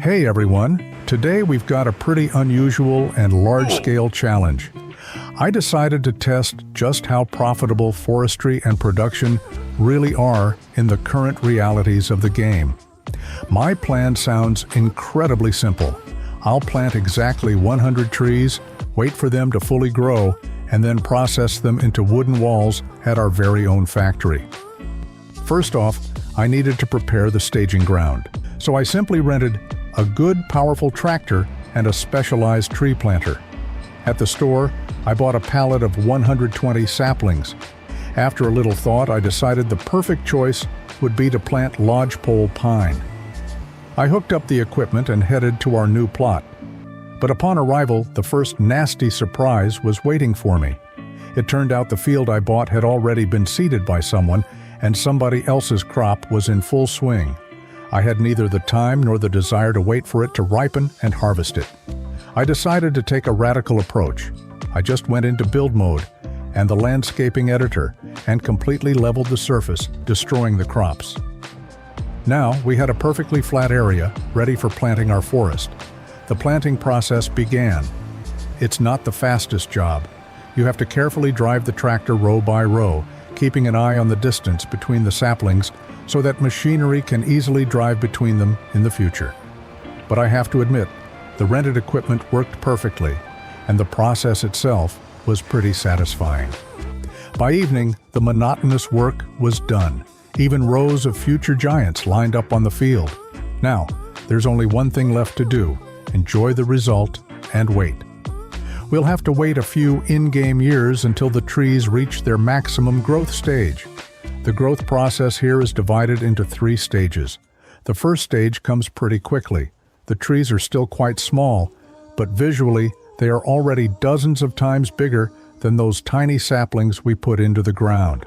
Hey everyone, today we've got a pretty unusual and large-scale challenge. I decided to test just how profitable forestry and production really are in the current realities of the game. My plan sounds incredibly simple. I'll plant exactly 100 trees, wait for them to fully grow, and then process them into wooden walls at our very own factory. First off, I needed to prepare the staging ground, so I simply rented a good, powerful tractor and a specialized tree planter. At the store, I bought a pallet of 120 saplings. After a little thought, I decided the perfect choice would be to plant lodgepole pine. I hooked up the equipment and headed to our new plot. But upon arrival, the first nasty surprise was waiting for me. It turned out the field I bought had already been seeded by someone, and somebody else's crop was in full swing. I had neither the time nor the desire to wait for it to ripen and harvest it. I decided to take a radical approach. I just went into build mode and the landscaping editor and completely leveled the surface, destroying the crops. Now we had a perfectly flat area ready for planting our forest. The planting process began. It's not the fastest job. You have to carefully drive the tractor row by row, keeping an eye on the distance between the saplings so that machinery can easily drive between them in the future. But I have to admit, the rented equipment worked perfectly, and the process itself was pretty satisfying. By evening, the monotonous work was done. Even rows of future giants lined up on the field. Now, there's only one thing left to do: enjoy the result and wait. We'll have to wait a few in-game years until the trees reach their maximum growth stage. The growth process here is divided into 3 stages. The first stage comes pretty quickly. The trees are still quite small, but visually they are already dozens of times bigger than those tiny saplings we put into the ground.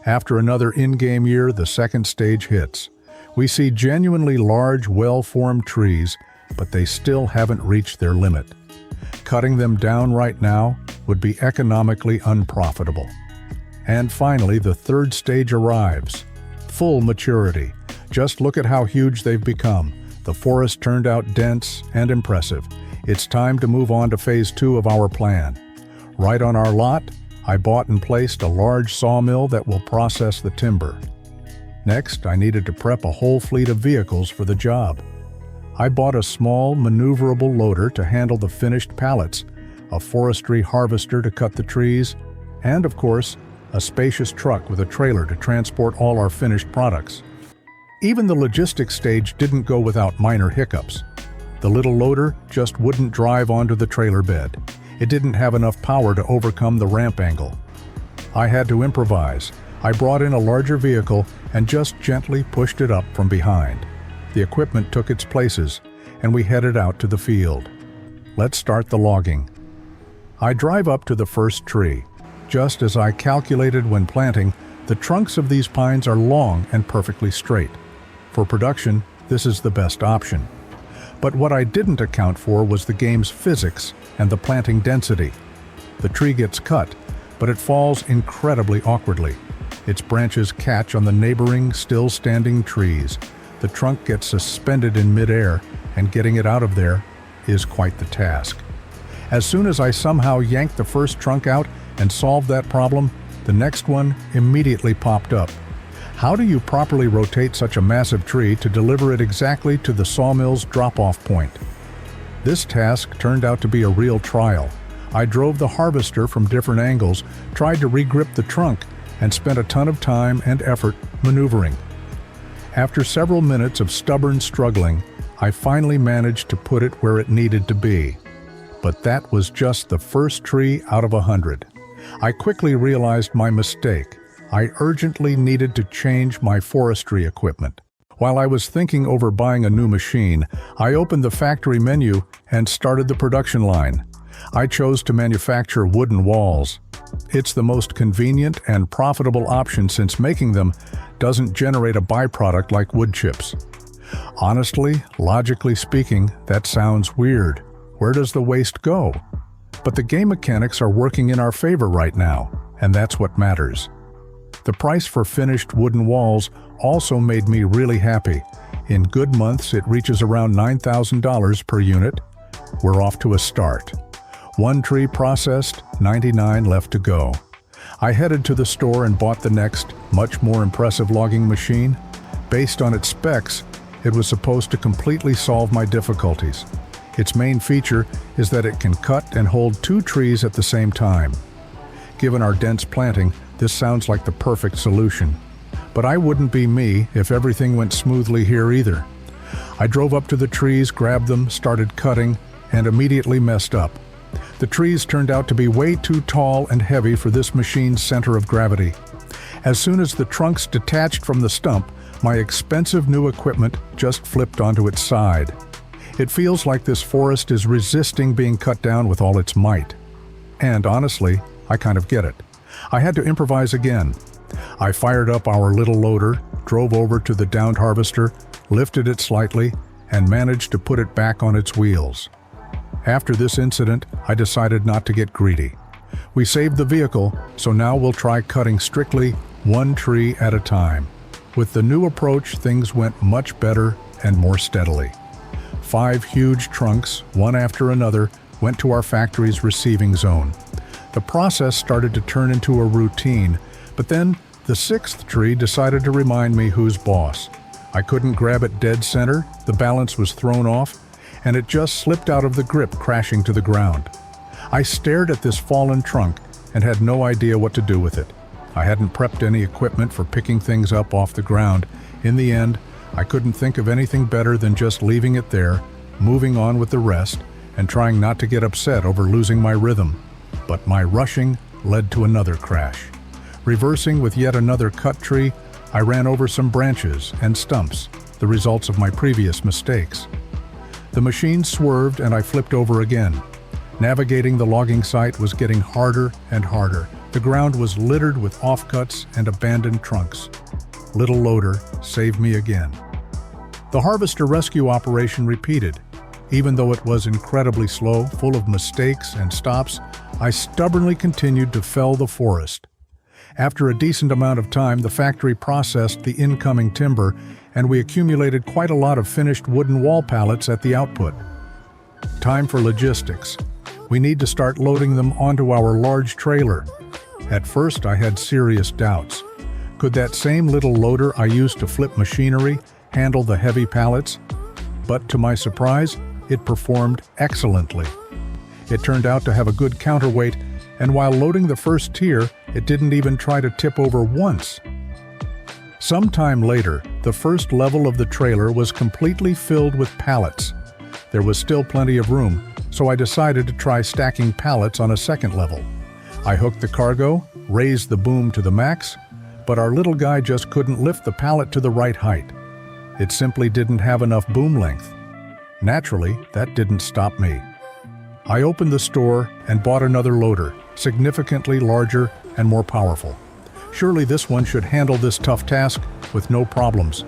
After another in-game year, the second stage hits. We see genuinely large, well-formed trees, but they still haven't reached their limit. Cutting them down right now would be economically unprofitable. And finally, the third stage arrives. Full maturity. Just look at how huge they've become. The forest turned out dense and impressive. It's time to move on to phase 2 of our plan. Right on our lot, I bought and placed a large sawmill that will process the timber. Next, I needed to prep a whole fleet of vehicles for the job. I bought a small, maneuverable loader to handle the finished pallets, a forestry harvester to cut the trees, and of course, a spacious truck with a trailer to transport all our finished products. Even the logistics stage didn't go without minor hiccups. The little loader just wouldn't drive onto the trailer bed. It didn't have enough power to overcome the ramp angle. I had to improvise. I brought in a larger vehicle and just gently pushed it up from behind. The equipment took its places, and we headed out to the field. Let's start the logging. I drive up to the first tree. Just as I calculated when planting, the trunks of these pines are long and perfectly straight. For production, this is the best option. But what I didn't account for was the game's physics and the planting density. The tree gets cut, but it falls incredibly awkwardly. Its branches catch on the neighboring, still-standing trees. The trunk gets suspended in midair, and getting it out of there is quite the task. As soon as I somehow yanked the first trunk out and solved that problem, the next one immediately popped up. How do you properly rotate such a massive tree to deliver it exactly to the sawmill's drop-off point? This task turned out to be a real trial. I drove the harvester from different angles, tried to regrip the trunk, and spent a ton of time and effort maneuvering. After several minutes of stubborn struggling, I finally managed to put it where it needed to be. But that was just the first tree out of 100. I quickly realized my mistake. I urgently needed to change my forestry equipment. While I was thinking over buying a new machine, I opened the factory menu and started the production line. I chose to manufacture wooden walls. It's the most convenient and profitable option since making them doesn't generate a byproduct like wood chips. Honestly, logically speaking, that sounds weird. Where does the waste go? But the game mechanics are working in our favor right now, and that's what matters. The price for finished wooden walls also made me really happy. In good months, it reaches around $9,000 per unit. We're off to a start. One tree processed, 99 left to go. I headed to the store and bought the next, much more impressive logging machine. Based on its specs, it was supposed to completely solve my difficulties. Its main feature is that it can cut and hold 2 trees at the same time. Given our dense planting, this sounds like the perfect solution. But I wouldn't be me if everything went smoothly here either. I drove up to the trees, grabbed them, started cutting, and immediately messed up. The trees turned out to be way too tall and heavy for this machine's center of gravity. As soon as the trunks detached from the stump, my expensive new equipment just flipped onto its side. It feels like this forest is resisting being cut down with all its might. And honestly, I kind of get it. I had to improvise again. I fired up our little loader, drove over to the downed harvester, lifted it slightly, and managed to put it back on its wheels. After this incident, I decided not to get greedy. We saved the vehicle, so now we'll try cutting strictly 1 tree at a time. With the new approach, things went much better and more steadily. 5 huge trunks, one after another, went to our factory's receiving zone. The process started to turn into a routine, but then the 6th tree decided to remind me who's boss. I couldn't grab it dead center, the balance was thrown off, and it just slipped out of the grip, crashing to the ground. I stared at this fallen trunk and had no idea what to do with it. I hadn't prepped any equipment for picking things up off the ground. In the end, I couldn't think of anything better than just leaving it there, moving on with the rest, and trying not to get upset over losing my rhythm. But my rushing led to another crash. Reversing with yet another cut tree, I ran over some branches and stumps, the results of my previous mistakes. The machine swerved and I flipped over again. Navigating the logging site was getting harder and harder. The ground was littered with offcuts and abandoned trunks. Little loader, save me again. The harvester rescue operation repeated. Even though it was incredibly slow, full of mistakes and stops, I stubbornly continued to fell the forest. After a decent amount of time, the factory processed the incoming timber, and we accumulated quite a lot of finished wooden wall pallets at the output. Time for logistics. We need to start loading them onto our large trailer. At first, I had serious doubts. Could that same little loader I used to flip machinery handle the heavy pallets? But to my surprise, it performed excellently. It turned out to have a good counterweight, and while loading the first tier, it didn't even try to tip over once. Sometime later, the first level of the trailer was completely filled with pallets. There was still plenty of room, so I decided to try stacking pallets on a second level. I hooked the cargo, raised the boom to the max, but our little guy just couldn't lift the pallet to the right height. It simply didn't have enough boom length. Naturally, that didn't stop me. I opened the store and bought another loader, significantly larger and more powerful. Surely this one should handle this tough task with no problems.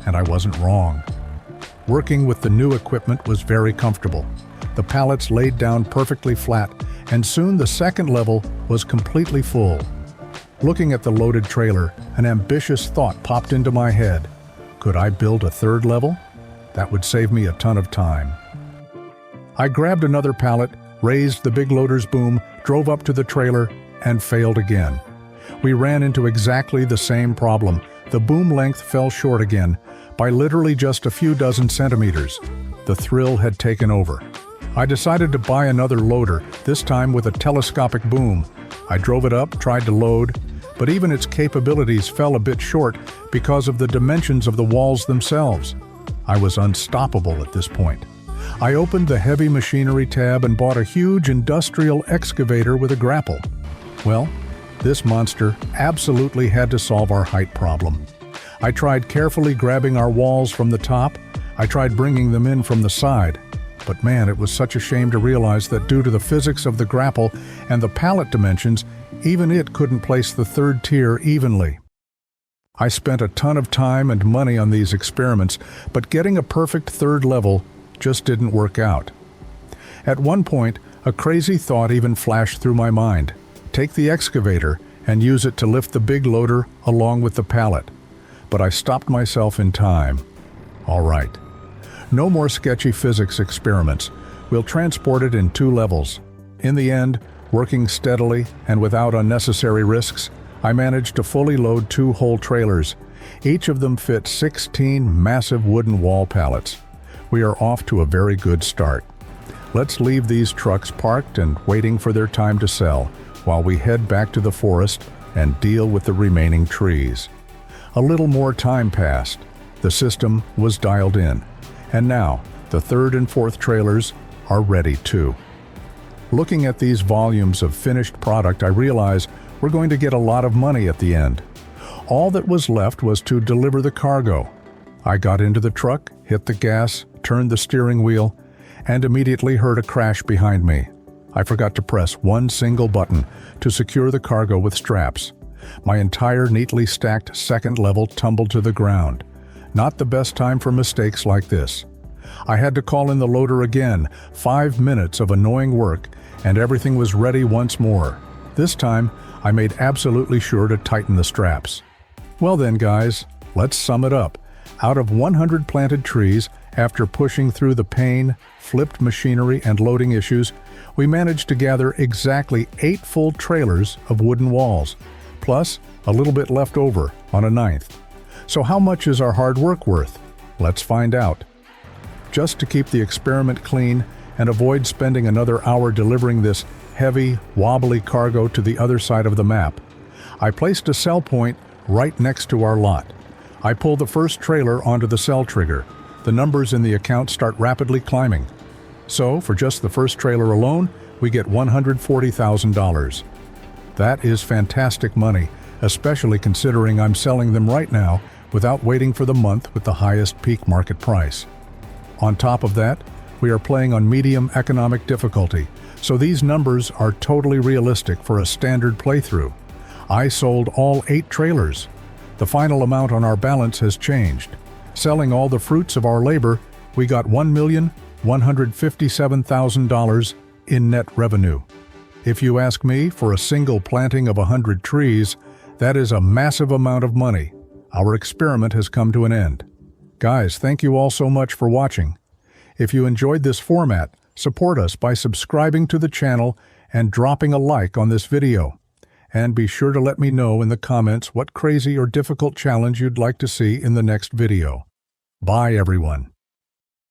And I wasn't wrong. Working with the new equipment was very comfortable. The pallets laid down perfectly flat, and soon the second level was completely full. Looking at the loaded trailer, an ambitious thought popped into my head. Could I build a third level? That would save me a ton of time. I grabbed another pallet, raised the big loader's boom, drove up to the trailer, and failed again. We ran into exactly the same problem. The boom length fell short again, by literally just a few dozen centimeters. The thrill had taken over. I decided to buy another loader, this time with a telescopic boom. I drove it up, tried to load, but even its capabilities fell a bit short because of the dimensions of the walls themselves. I was unstoppable at this point. I opened the heavy machinery tab and bought a huge industrial excavator with a grapple. Well, this monster absolutely had to solve our height problem. I tried carefully grabbing our walls from the top. I tried bringing them in from the side. But man, it was such a shame to realize that due to the physics of the grapple and the pallet dimensions, even it couldn't place the third tier evenly. I spent a ton of time and money on these experiments, but getting a perfect third level just didn't work out. At one point, a crazy thought even flashed through my mind. Take the excavator and use it to lift the big loader along with the pallet. But I stopped myself in time. All right. No more sketchy physics experiments. We'll transport it in 2 levels. In the end, working steadily and without unnecessary risks, I managed to fully load 2 whole trailers. Each of them fit 16 massive wooden wall pallets. We are off to a very good start. Let's leave these trucks parked and waiting for their time to sell, while we head back to the forest and deal with the remaining trees. A little more time passed. The system was dialed in. And now, the 3rd and 4th trailers are ready too. Looking at these volumes of finished product, I realize we're going to get a lot of money at the end. All that was left was to deliver the cargo. I got into the truck, hit the gas, turned the steering wheel, and immediately heard a crash behind me. I forgot to press one single button to secure the cargo with straps. My entire neatly stacked 2nd level tumbled to the ground. Not the best time for mistakes like this. I had to call in the loader again. 5 minutes of annoying work, and everything was ready once more. This time, I made absolutely sure to tighten the straps. Well then, guys, let's sum it up. Out of 100 planted trees, after pushing through the pain, flipped machinery, and loading issues, we managed to gather exactly 8 full trailers of wooden walls, plus a little bit left over on a 9th. So how much is our hard work worth? Let's find out. Just to keep the experiment clean and avoid spending another hour delivering this heavy, wobbly cargo to the other side of the map, I placed a sell point right next to our lot. I pull the first trailer onto the sell trigger. The numbers in the account start rapidly climbing. So, for just the first trailer alone, we get $140,000. That is fantastic money, especially considering I'm selling them right now without waiting for the month with the highest peak market price. On top of that, we are playing on medium economic difficulty, so these numbers are totally realistic for a standard playthrough. I sold all 8 trailers. The final amount on our balance has changed. Selling all the fruits of our labor, we got $1,157,000 in net revenue. If you ask me, for a single planting of 100 trees, that is a massive amount of money. Our experiment has come to an end. Guys, thank you all so much for watching. If you enjoyed this format, support us by subscribing to the channel and dropping a like on this video. And be sure to let me know in the comments what crazy or difficult challenge you'd like to see in the next video. Bye, everyone.